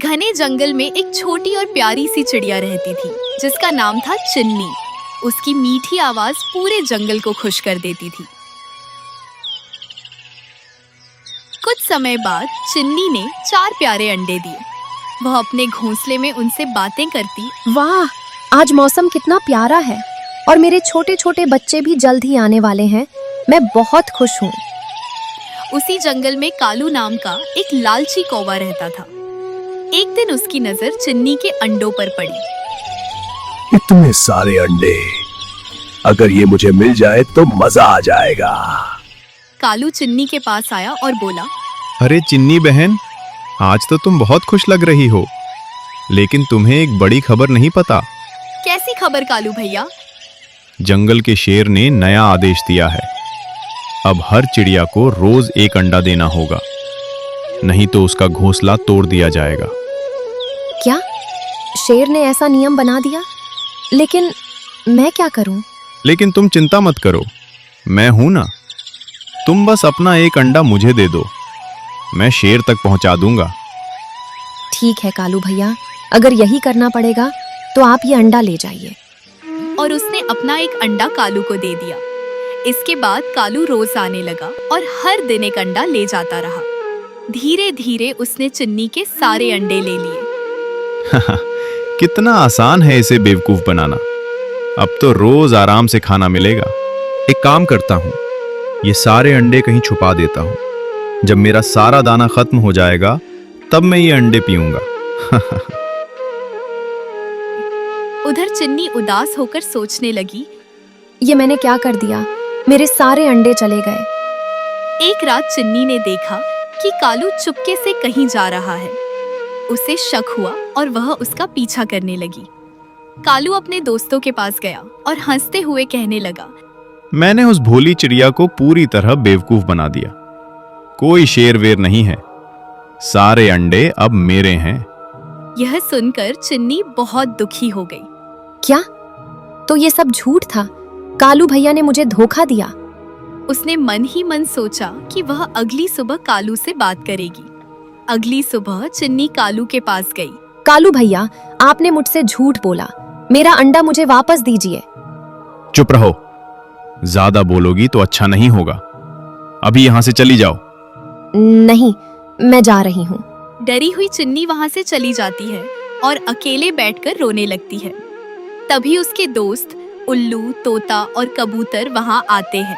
घने जंगल में एक छोटी और प्यारी सी चिड़िया रहती थी जिसका नाम था चिन्नी। उसकी मीठी आवाज पूरे जंगल को खुश कर देती थी। कुछ समय बाद चिन्नी ने 4 प्यारे अंडे दिए। वह अपने घोंसले में उनसे बातें करती। वाह, आज मौसम कितना प्यारा है और मेरे छोटे छोटे बच्चे भी जल्द ही आने वाले हैं। मैं बहुत खुश हूँ। उसी जंगल में कालू नाम का एक लालची कौवा रहता था। एक दिन उसकी नजर चिन्नी के अंडों पर पड़ी। इतने सारे अंडे, अगर ये मुझे मिल जाए तो मजा आ जाएगा। कालू चिन्नी के पास आया और बोला, अरे चिन्नी बहन, आज तो तुम बहुत खुश लग रही हो, लेकिन तुम्हें एक बड़ी खबर नहीं पता। कैसी खबर कालू भैया? जंगल के शेर ने नया आदेश दिया है। अब हर चिड़िया को रोज एक अंडा देना होगा, नहीं तो उसका घोंसला तोड़ दिया जाएगा। क्या शेर ने ऐसा नियम बना दिया? लेकिन मैं क्या करूं? लेकिन तुम चिंता मत करो, मैं हूं ना। तुम बस अपना एक अंडा मुझे दे दो, मैं शेर तक पहुंचा दूंगा। ठीक है कालू भैया, अगर यही करना पड़ेगा तो आप ये अंडा ले जाइए। और उसने अपना एक अंडा कालू को दे दिया। इसके बाद कालू रोज आने लगा और हर दिन एक अंडा ले जाता रहा। धीरे धीरे उसने चिन्नी के सारे अंडे ले लिए। कितना आसान है इसे बेवकूफ बनाना। अब तो रोज आराम से खाना मिलेगा। एक काम करता हूँ, ये सारे अंडे कहीं छुपा देता हूँ। जब मेरा सारा दाना खत्म हो जाएगा तब मैं ये अंडे पीऊंगा। उधर चिन्नी उदास होकर सोचने लगी, ये मैंने क्या कर दिया? मेरे सारे अंडे चले गए। एक रात चिन्नी ने देखा कि कालू चुपके से कहीं जा रहा है। उसे शक हुआ और वह उसका पीछा करने लगी। कालू अपने दोस्तों के पास गया और हंसते हुए कहने लगा, मैंने उस भोली चिड़िया को पूरी तरह बेवकूफ बना दिया। कोई शेर वेर नहीं है, सारे अंडे अब मेरे हैं। यह सुनकर चिन्नी बहुत दुखी हो गई। क्या? तो ये सब झूठ था? कालू भैया ने मुझे धोखा दिया। उसने मन ही मन सोचा कि वह अगली सुबह कालू से बात करेगी। अगली सुबह चिन्नी कालू के पास गई। कालू भैया, आपने मुझसे झूठ बोला। मेरा अंडा मुझे वापस दीजिए। चुप रहो, ज्यादा बोलोगी तो अच्छा नहीं होगा। अभी यहां से चली जाओ। नहीं, मैं जा रही हूँ। डरी हुई चिन्नी वहां से चली जाती है और अकेले बैठकर रोने लगती है। तभी उसके दोस्त उल्लू, तोता और कबूतर वहां आते हैं।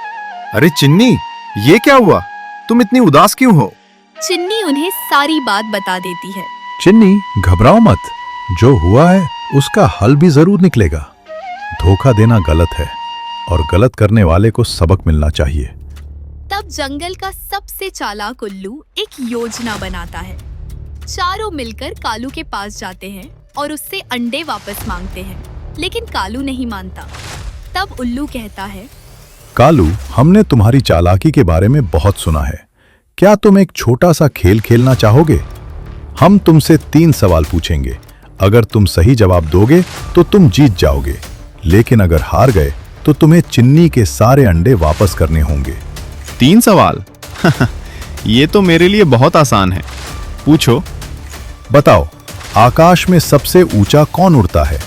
अरे चिन्नी, ये क्या हुआ? तुम इतनी उदास क्यों हो? चिन्नी उन्हें सारी बात बता देती है। चिन्नी, घबराओ मत, जो हुआ है उसका हल भी जरूर निकलेगा। धोखा देना गलत है और गलत करने वाले को सबक मिलना चाहिए। तब जंगल का सबसे चालाक उल्लू एक योजना बनाता है। चारों मिलकर कालू के पास जाते हैं और उससे अंडे वापस मांगते हैं, लेकिन कालू नहीं मानता। तब उल्लू कहता है, कालू, हमने तुम्हारी चालाकी के बारे में बहुत सुना है। क्या तुम एक छोटा सा खेल खेलना चाहोगे? हम तुमसे 3 सवाल पूछेंगे। अगर तुम सही जवाब दोगे तो तुम जीत जाओगे, लेकिन अगर हार गए तो तुम्हें चिन्नी के सारे अंडे वापस करने होंगे। 3 सवाल? ये तो मेरे लिए बहुत आसान है। पूछो। बताओ, आकाश में सबसे ऊंचा कौन उड़ता है?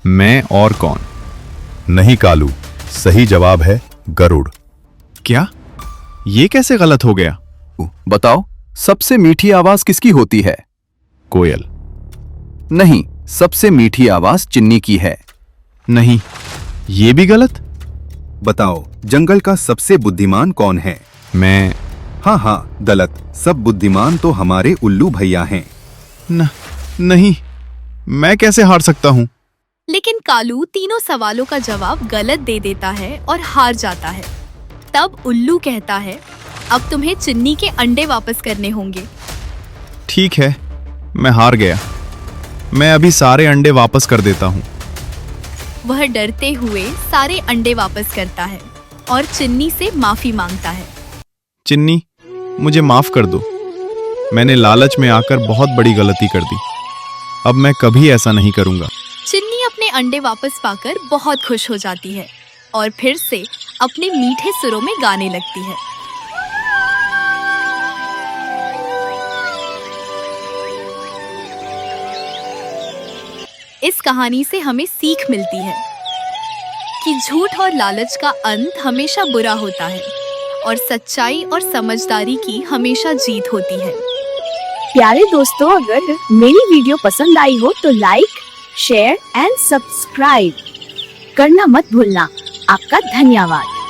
मैं और कौन? नहीं कालू, सही जवाब है गरुड़। क्या? ये कैसे गलत हो गया? बताओ, सबसे मीठी आवाज किसकी होती है? कोयल। नहीं, सबसे मीठी आवाज चिन्नी की है। नहीं, ये भी गलत। बताओ, जंगल का सबसे बुद्धिमान कौन है? मैं। हाँ, गलत। सब बुद्धिमान तो हमारे उल्लू भैया हैं। नहीं, मैं कैसे हार सकता हूँ? लेकिन कालू तीनों सवालों का जवाब गलत दे देता है और हार जाता है। तब उल्लू कहता है, अब तुम्हें चिन्नी के अंडे वापस करने होंगे। ठीक है, मैं हार गया। मैं अभी सारे अंडे वापस कर देता हूँ। वह डरते हुए सारे अंडे वापस करता है और चिन्नी से माफी मांगता है। चिन्नी, मुझे माफ कर दो। मैंने लालच में आकर बहुत बड़ी गलती कर दी। अब मैं कभी ऐसा नहीं करूंगा। चिन्नी अपने अंडे वापस पाकर बहुत खुश हो जाती है और फिर से अपने मीठे सुरों में गाने लगती है। इस कहानी से हमें सीख मिलती है कि झूठ और लालच का अंत हमेशा बुरा होता है और सच्चाई और समझदारी की हमेशा जीत होती है। प्यारे दोस्तों, अगर मेरी वीडियो पसंद आई हो तो लाइक, शेयर एंड सब्सक्राइब करना मत भूलना। आपका धन्यवाद।